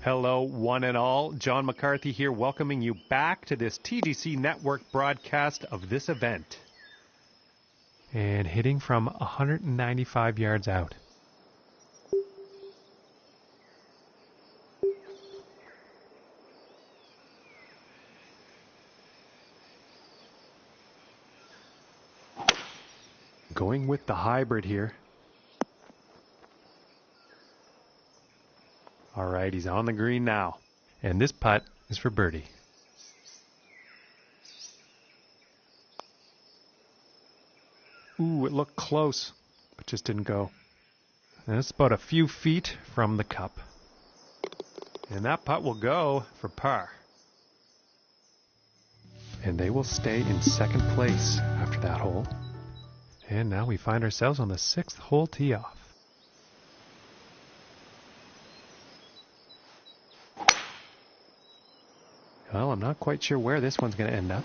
Hello, one and all. John McCarthy here, welcoming you back to this TGC Network broadcast of this event. And hitting from 195 yards out. Going with the hybrid here. All right, he's on the green now. And this putt is for birdie. Ooh, it looked close, but just didn't go. And it's about a few feet from the cup. And that putt will go for par. And they will stay in second place after that hole. And now we find ourselves on the 6th hole tee off. Well, I'm not quite sure where this one's going to end up.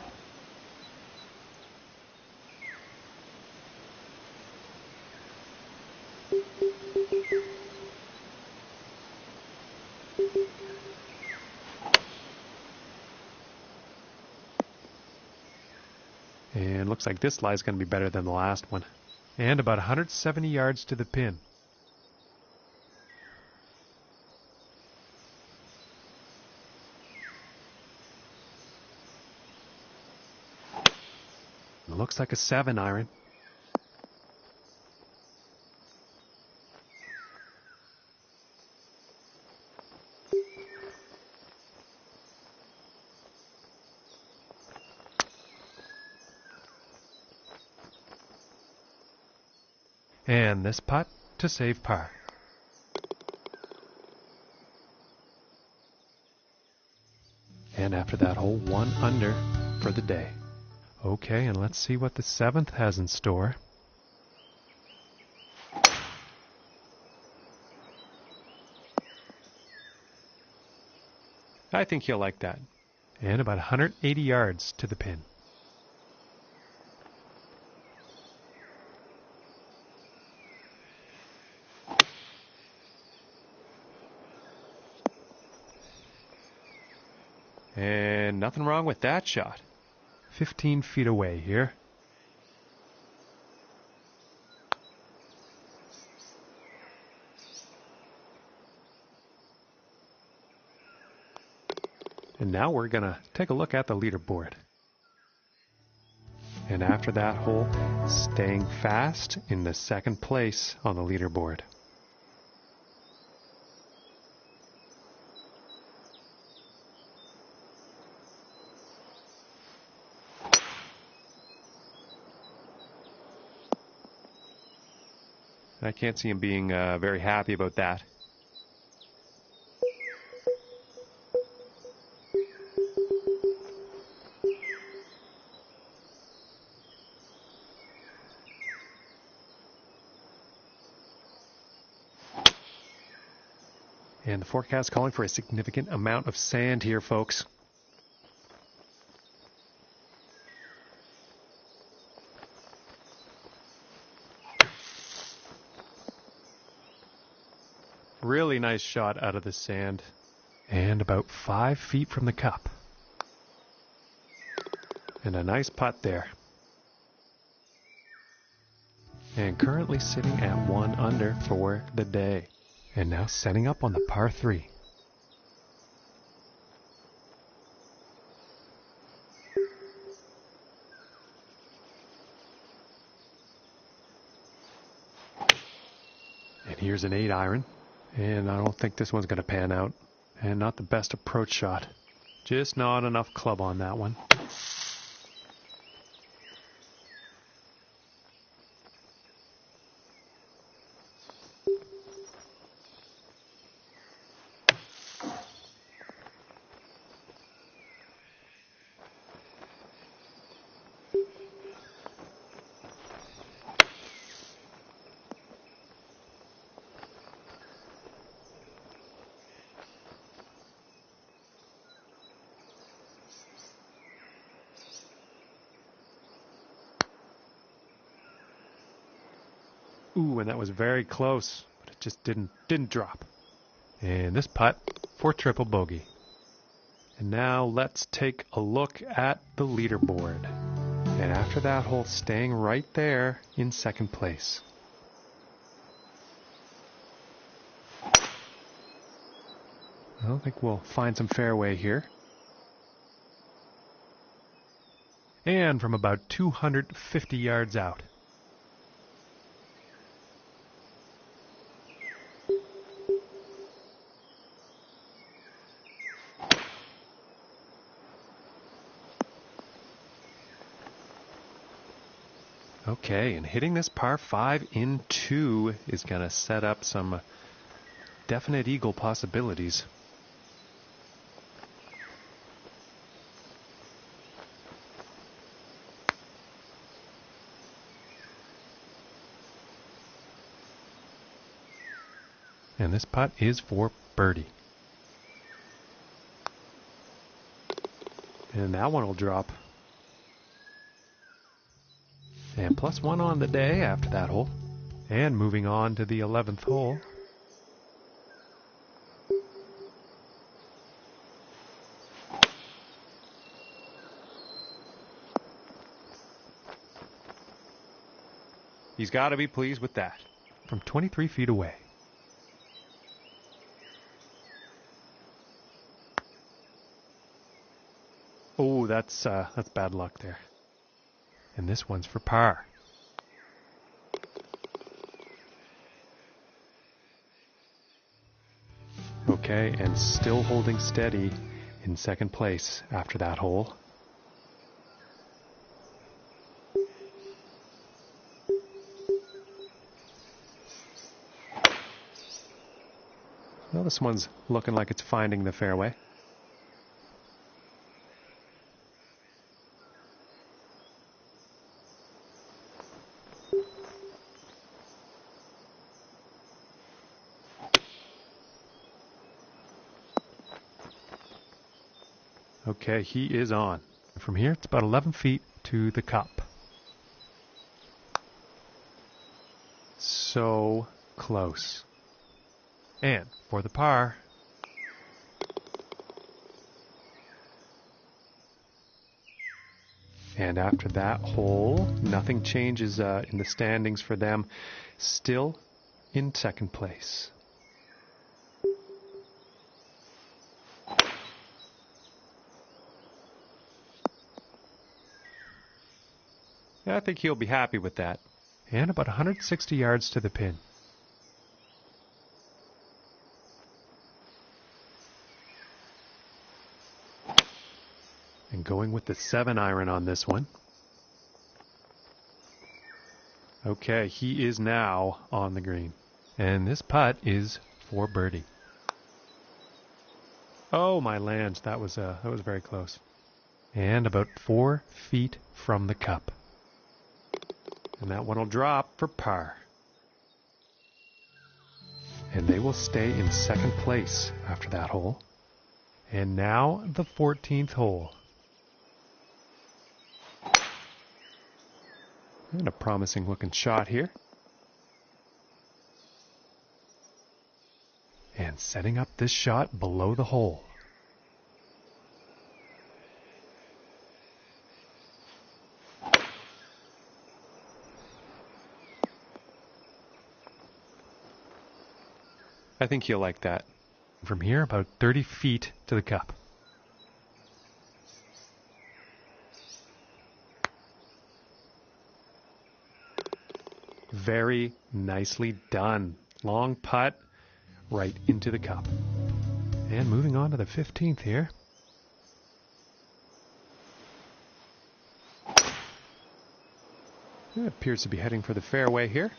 And looks like this lie is going to be better than the last one. And about 170 yards to the pin. Looks like a 7 iron. And this putt to save par. And after that hole, 1 under for the day. Okay, and let's see what the 7th has in store. I think he'll like that. And about 180 yards to the pin. And nothing wrong with that shot. 15 feet away here. And now we're going to take a look at the leaderboard. And after that hole, staying fast in the 2nd place on the leaderboard. I can't see him being very happy about that. And the forecast calling for a significant amount of sand here, folks. Really nice shot out of the sand. And about 5 feet from the cup. And a nice putt there. And currently sitting at 1 under for the day. And now setting up on the par 3. And here's an 8 iron. And I don't think this one's going to pan out. And not the best approach shot. Just not enough club on that one. Ooh, and that was very close, but it just didn't drop. And this putt for triple bogey. And now let's take a look at the leaderboard. And after that hole, staying right there in second place. I don't think we'll find some fairway here. And from about 250 yards out. Okay, and hitting this par 5 in 2 is going to set up some definite eagle possibilities. And this putt is for birdie. And that one will drop. And +1 on the day after that hole. And moving on to the 11th hole. He's got to be pleased with that. From 23 feet away. Oh, that's bad luck there. And this one's for par. Okay, and still holding steady in second place after that hole. Well, this one's looking like it's finding the fairway. Okay, he is on. From here, it's about 11 feet to the cup. So close. And for the par. And after that hole, nothing changes in the standings for them. Still in second place. I think he'll be happy with that. And about 160 yards to the pin. And going with the 7-iron on this one. Okay, he is now on the green. And this putt is for birdie. Oh, my lands, that was very close. And about 4 feet from the cup. And that one will drop for par. And they will stay in second place after that hole. And now the 14th hole. And a promising looking shot here. And setting up this shot below the hole. I think he'll like that. From here, about 30 feet to the cup. Very nicely done. Long putt right into the cup. And moving on to the 15th here. It appears to be heading for the fairway here.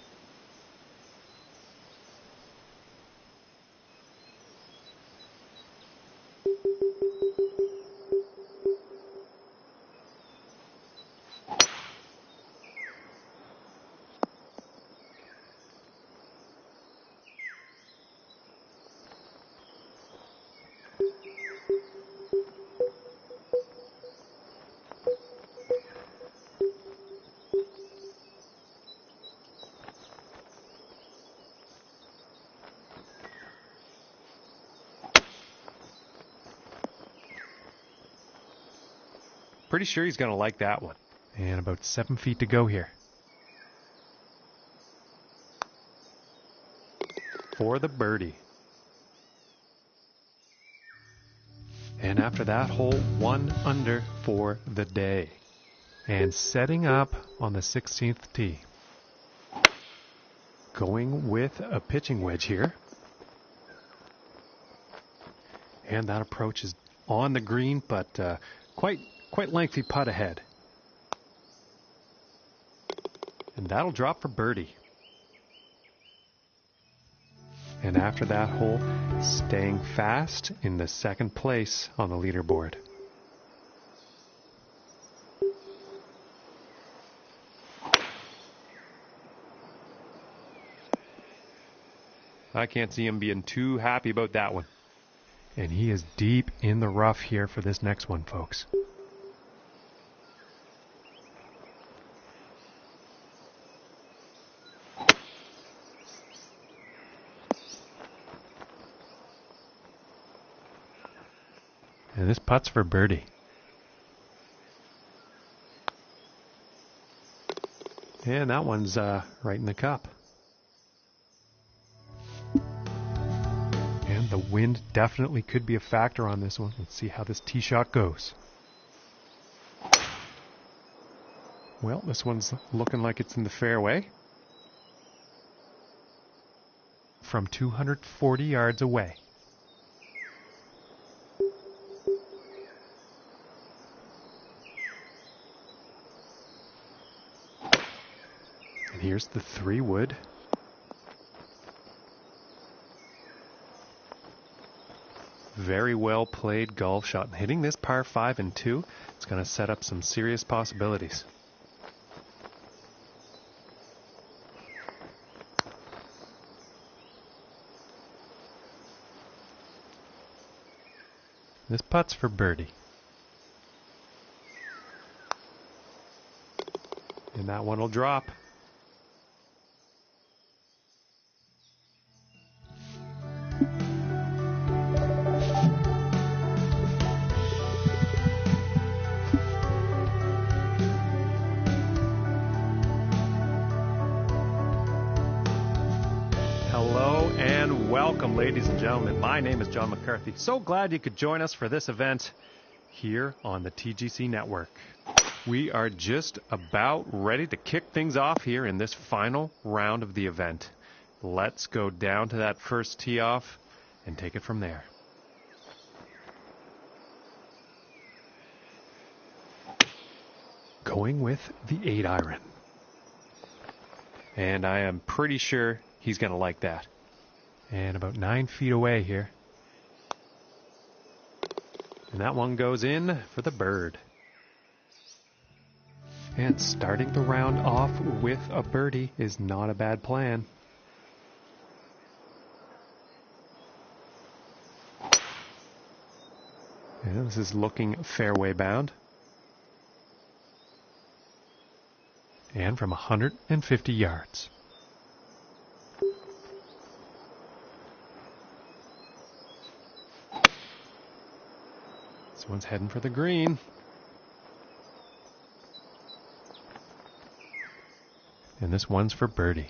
Pretty sure he's going to like that one. And about 7 feet to go here. For the birdie. And after that hole, 1 under for the day. And setting up on the 16th tee. Going with a pitching wedge here. And that approach is on the green, but quite lengthy putt ahead. And that'll drop for birdie. And after that hole, staying fast in the second place on the leaderboard. I can't see him being too happy about that one. And he is deep in the rough here for this next one, folks. And this putt's for birdie. And that one's right in the cup. And the wind definitely could be a factor on this one. Let's see how this tee shot goes. Well, this one's looking like it's in the fairway. From 240 yards away. And here's the 3-wood. Very well played golf shot. Hitting this par 5 and 2, it's going to set up some serious possibilities. This putt's for birdie. And that one will drop. Hello and welcome, ladies and gentlemen. My name is John McCarthy. So glad you could join us for this event here on the TGC Network. We are just about ready to kick things off here in this final round of the event. Let's go down to that first tee off and take it from there. Going with the 8-iron. And I am pretty sure he's going to like that. And about 9 feet away here. And that one goes in for the bird. And starting the round off with a birdie is not a bad plan. And this is looking fairway bound. And from 150 yards. This one's heading for the green. And this one's for birdie.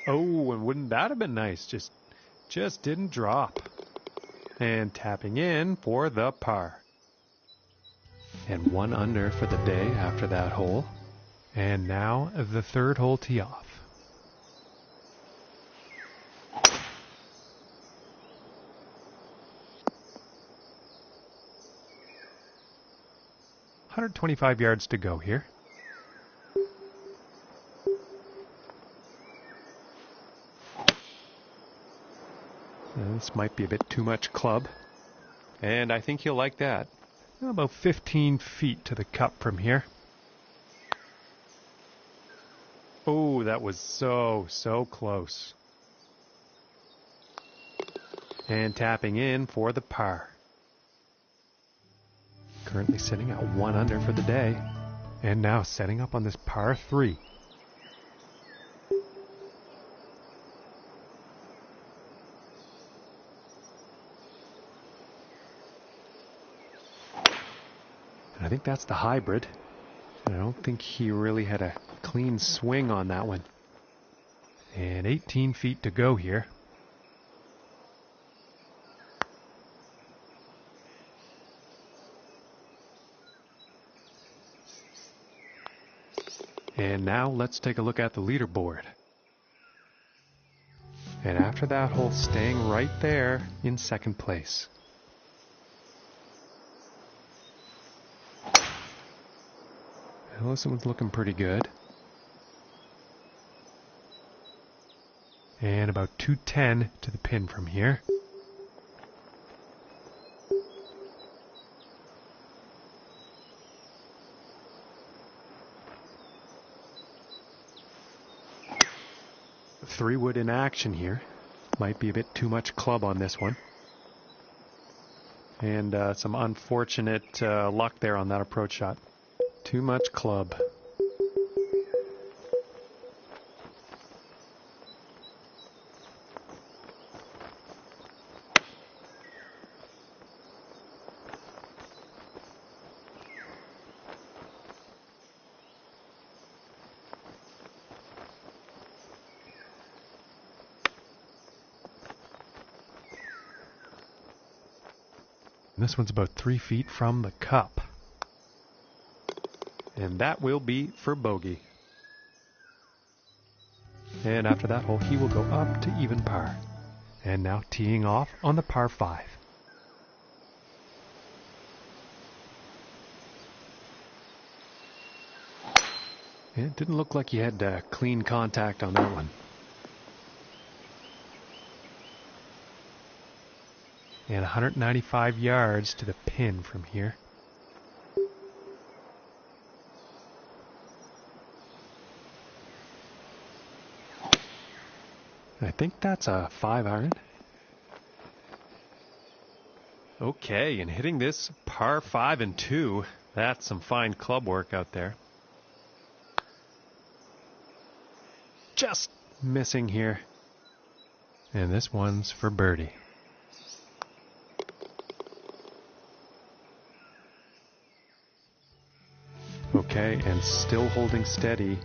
Oh, and wouldn't that have been nice? Just didn't drop. And tapping in for the par. And 1 under for the day after that hole. And now the 3rd hole tee off. $125 yards to go here. This might be a bit too much club, and I think he'll like that. About 15 feet to the cup from here. Oh, that was so close. And tapping in for the par. Currently sitting at 1 under for the day. And now setting up on this par 3. think that's the hybrid. I don't think he really had a clean swing on that one. And 18 feet to go here. And now let's take a look at the leaderboard. And after that hole, staying right there in second place. Well, this one's looking pretty good. And about 210 to the pin from here. Three wood in action here. Might be a bit too much club on this one. And some unfortunate luck there on that approach shot. Too much club. This one's about 3 feet from the cup. And that will be for bogey. And after that hole, he will go up to even par. And now teeing off on the par 5. And it didn't look like he had clean contact on that one. And 195 yards to the pin from here. I think that's a 5-iron. Okay, and hitting this par 5 and 2, that's some fine club work out there. Just missing here. And this one's for birdie. Okay, and still holding steady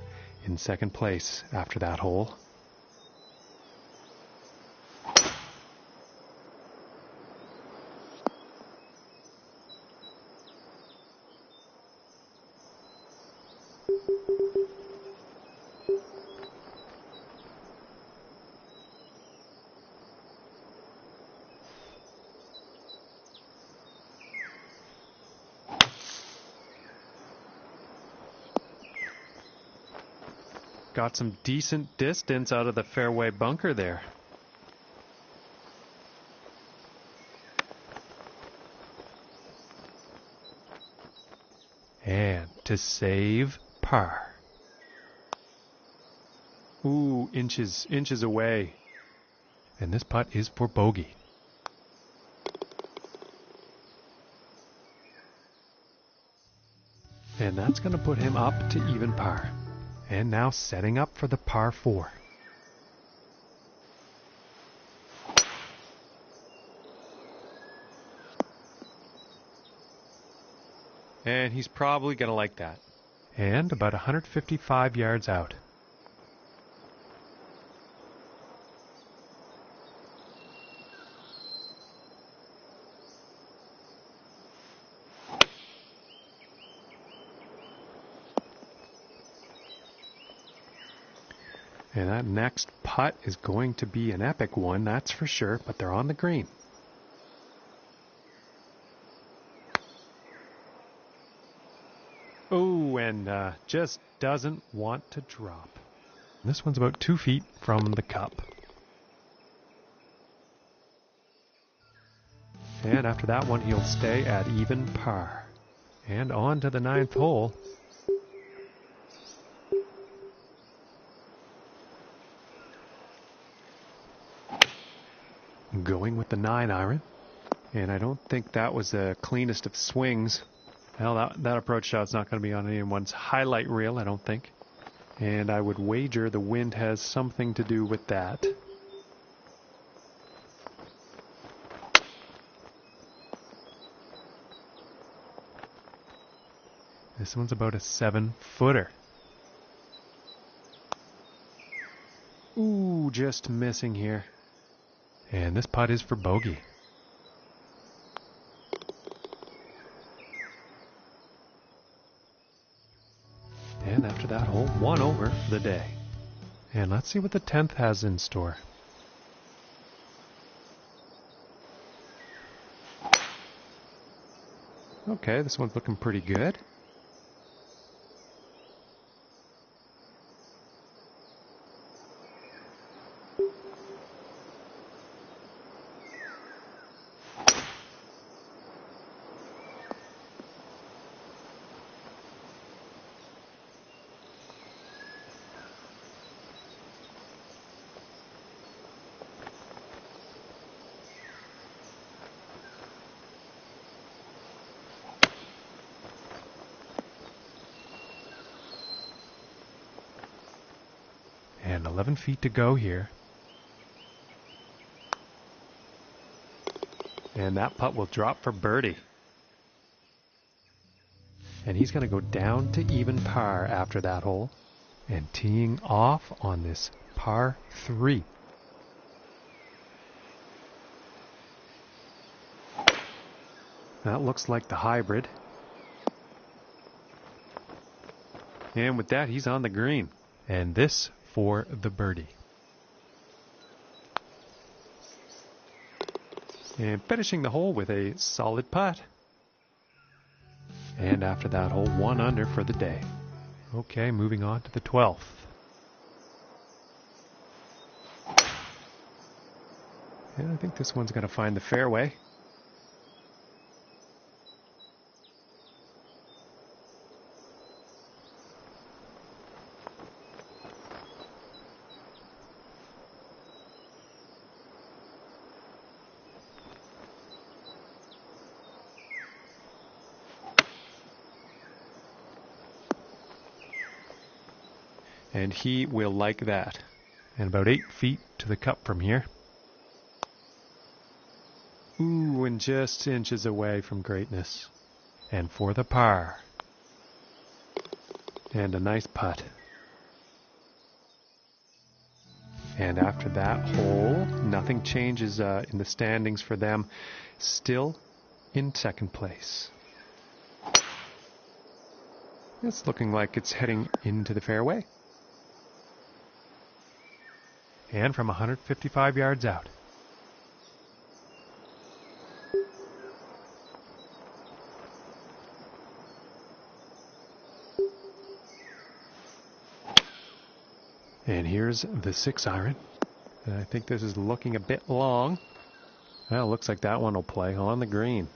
in second place after that hole. Got some decent distance out of the fairway bunker there. And to save par. Ooh, inches away. And this putt is for bogey. And that's going to put him up to even par. And now setting up for the par 4. And he's probably going to like that. And about 155 yards out. And that next putt is going to be an epic one, that's for sure, but they're on the green. Oh, and just doesn't want to drop. This one's about 2 feet from the cup. And after that one, he'll stay at even par. And on to the 9th hole. Going with the 9-iron, and I don't think that was the cleanest of swings. Well, that approach shot's not going to be on anyone's highlight reel, I don't think. And I would wager the wind has something to do with that. This one's about a 7-footer. Ooh, just missing here. And this putt is for bogey. And after that hole, 1 over for the day. And let's see what the 10th has in store. Okay, this one's looking pretty good. And 11 feet to go here. And that putt will drop for birdie. And he's going to go down to even par after that hole. And teeing off on this par 3. That looks like the hybrid. And with that, he's on the green. And this for the birdie. And finishing the hole with a solid putt. And after that hole, 1 under for the day. Okay, moving on to the 12th. And I think this one's going to find the fairway. And he will like that. And about 8 feet to the cup from here. Ooh, and just inches away from greatness. And for the par. And a nice putt. And after that hole, nothing changes in the standings for them. Still in second place. It's looking like it's heading into the fairway. And from 155 yards out. And here's the 6-iron. I think this is looking a bit long. Well, looks like that one will play on the green.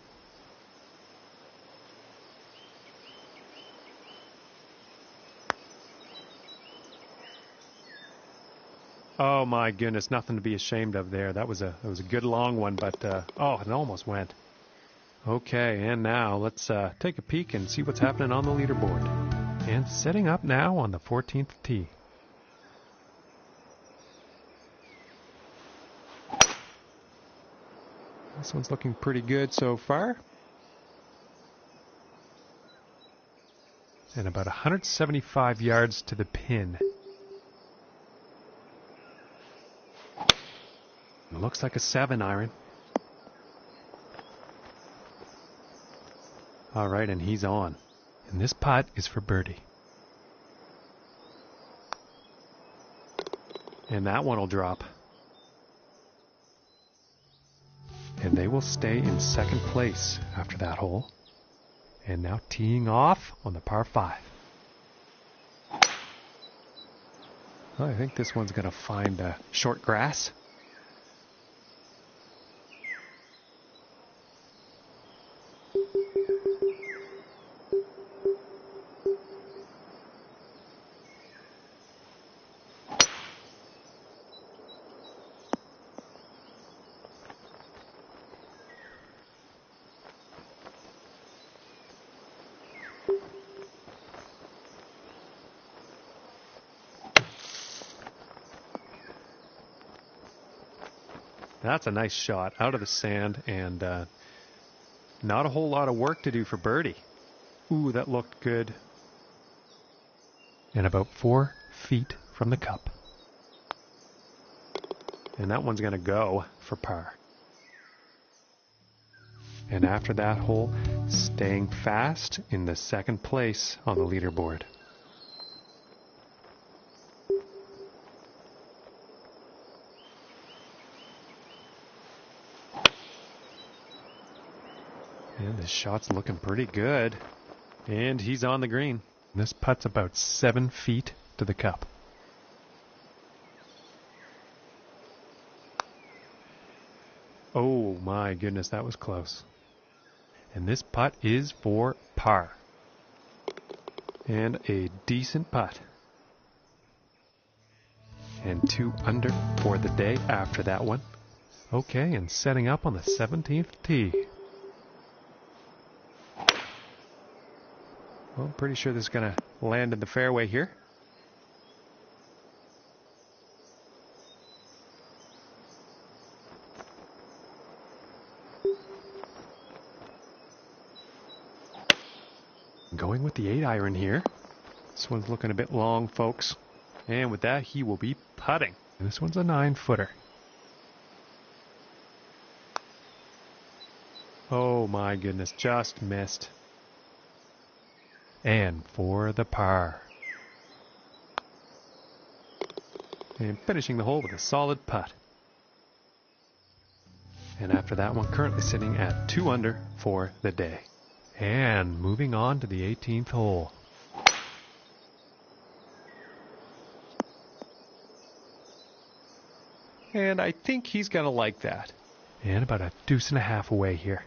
Oh my goodness, nothing to be ashamed of there. That was a good long one, but oh, it almost went. Okay, and now let's take a peek and see what's happening on the leaderboard. And setting up now on the 14th tee. This one's looking pretty good so far. And about 175 yards to the pin. It looks like a 7-iron. All right, and he's on. And this putt is for birdie. And that one will drop. And they will stay in second place after that hole. And now teeing off on the par 5. Well, I think this one's going to find short grass. That's a nice shot out of the sand, and not a whole lot of work to do for birdie. Ooh, that looked good. And about 4 feet from the cup. And that one's going to go for par. And after that hole, staying fast in the second place on the leaderboard. And this shot's looking pretty good. And he's on the green. This putt's about 7 feet to the cup. Oh my goodness, that was close. And this putt is for par. And a decent putt. And 2 under for the day after that one. Okay, and setting up on the 17th tee. Well, I'm pretty sure this is going to land in the fairway here. Going with the 8-iron here. This one's looking a bit long, folks. And with that, he will be putting. And this one's a 9-footer. Oh my goodness, just missed. And for the par. And finishing the hole with a solid putt. And after that one, currently sitting at 2 under for the day. And moving on to the 18th hole. And I think he's going to like that. And about a 2.5 away here.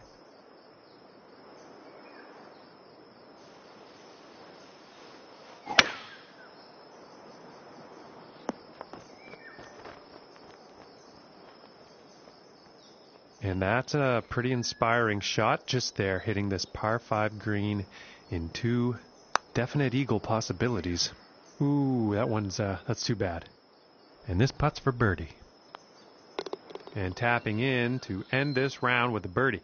And that's a pretty inspiring shot just there, hitting this par 5 green in 2 definite eagle possibilities. Ooh, that one's, that's too bad. And this putt's for birdie. And tapping in to end this round with a birdie.